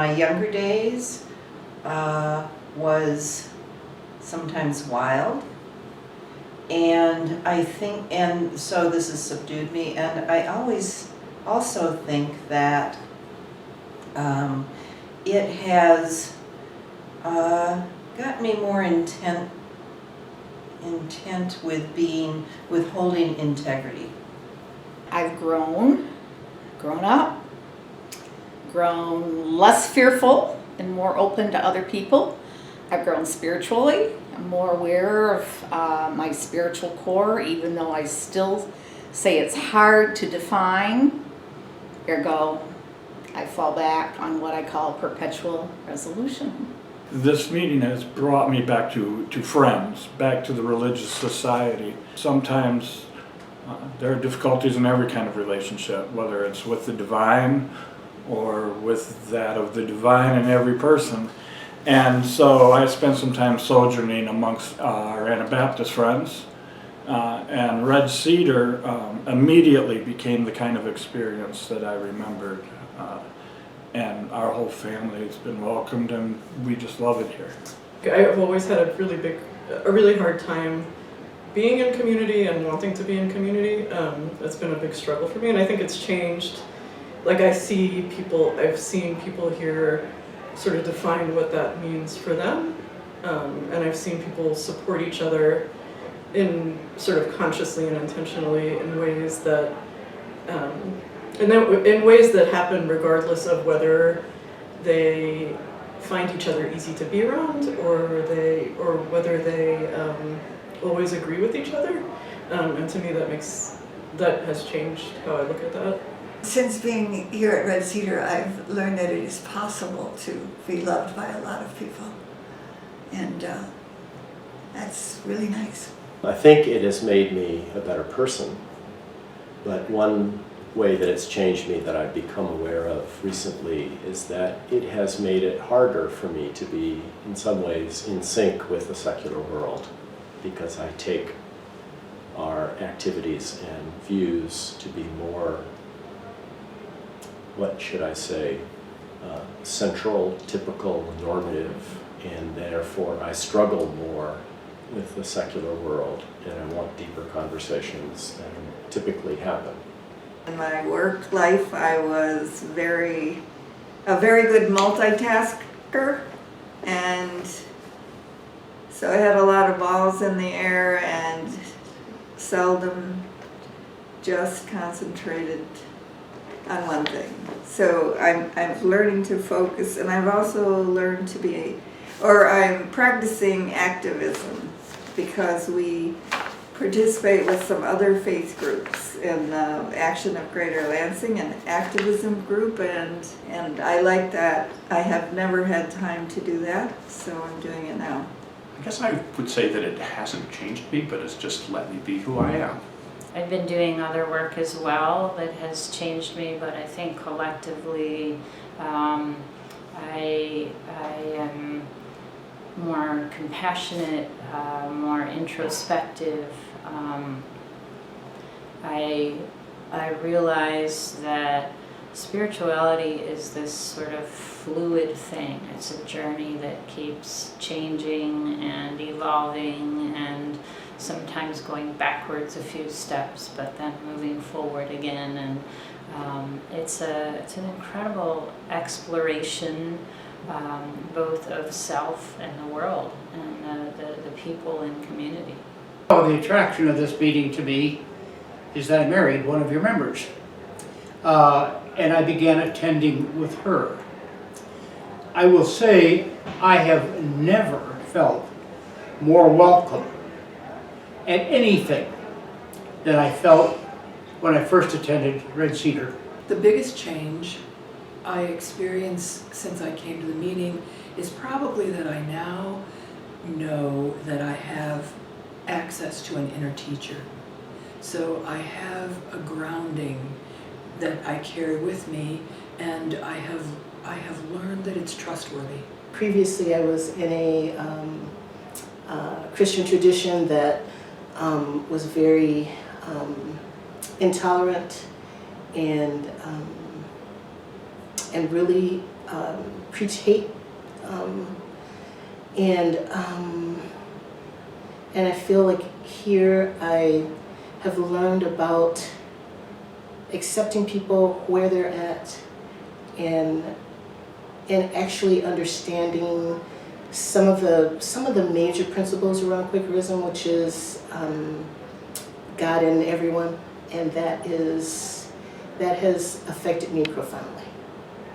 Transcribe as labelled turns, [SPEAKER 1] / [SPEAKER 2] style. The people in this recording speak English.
[SPEAKER 1] my younger days was sometimes wild. And I think, and so this has subdued me, and I always also think that it has got me more intent with holding integrity.
[SPEAKER 2] I've grown up, grown less fearful and more open to other people. I've grown spiritually. I'm more aware of my spiritual core, even though I still say it's hard to define. Ergo, I fall back on what I call perpetual resolution.
[SPEAKER 3] This meeting has brought me back to friends, back to the religious society. Sometimes there are difficulties in every kind of relationship, whether it's with the divine or with that of the divine in every person. And so I spent some time sojourning amongst our Anabaptist friends, and Red Cedar immediately became the kind of experience that I remembered. And our whole family has been welcomed, and we just love it here.
[SPEAKER 4] I've always had a really hard time being in community and wanting to be in community. It's been a big struggle for me, and I think it's changed. Like I've seen people here sort of define what that means for them, and I've seen people support each other in sort of consciously and intentionally in ways that in ways that happen regardless of whether they find each other easy to be around or whether they always agree with each other. And to me that has changed how I look at that.
[SPEAKER 5] Since being here at Red Cedar, I've learned that it is possible to be loved by a lot of people. And that's really nice.
[SPEAKER 6] I think it has made me a better person, but one way that it's changed me that I've become aware of recently is that it has made it harder for me to be, in some ways, in sync with the secular world, because I take our activities and views to be more, what should I say, central, typical, normative, and therefore I struggle more with the secular world, and I want deeper conversations than typically happen.
[SPEAKER 5] In my work life, I was a very good multitasker, and so I had a lot of balls in the air and seldom just concentrated on one thing. So I'm learning to focus, and I've also learned to I'm practicing activism, because we participate with some other faith groups in the Action of Greater Lansing, an activism group, and I like that. I have never had time to do that, so I'm doing it now.
[SPEAKER 7] I guess I would say that it hasn't changed me, but it's just let me be who I am.
[SPEAKER 8] I've been doing other work as well that has changed me, but I think collectively I am more compassionate, more introspective. I realize that spirituality is this sort of fluid thing. It's a journey that keeps changing and evolving, and sometimes going backwards a few steps, but then moving forward again. And it's an incredible exploration, both of self and the world, and the people in community.
[SPEAKER 9] Oh, the attraction of this meeting to me is that I married one of your members, and I began attending with her. I will say I have never felt more welcome at anything than I felt when I first attended Red Cedar.
[SPEAKER 10] The biggest change I experienced since I came to the meeting is probably that I now know that I have access to an inner teacher. So I have a grounding that I carry with me, and I have learned that it's trustworthy.
[SPEAKER 11] Previously I was in a Christian tradition that was very intolerant and really preach hate, and I feel like here I have learned about accepting people where they're at, and actually understanding some of the major principles around Quakerism, which is God in everyone, and that has affected me profoundly.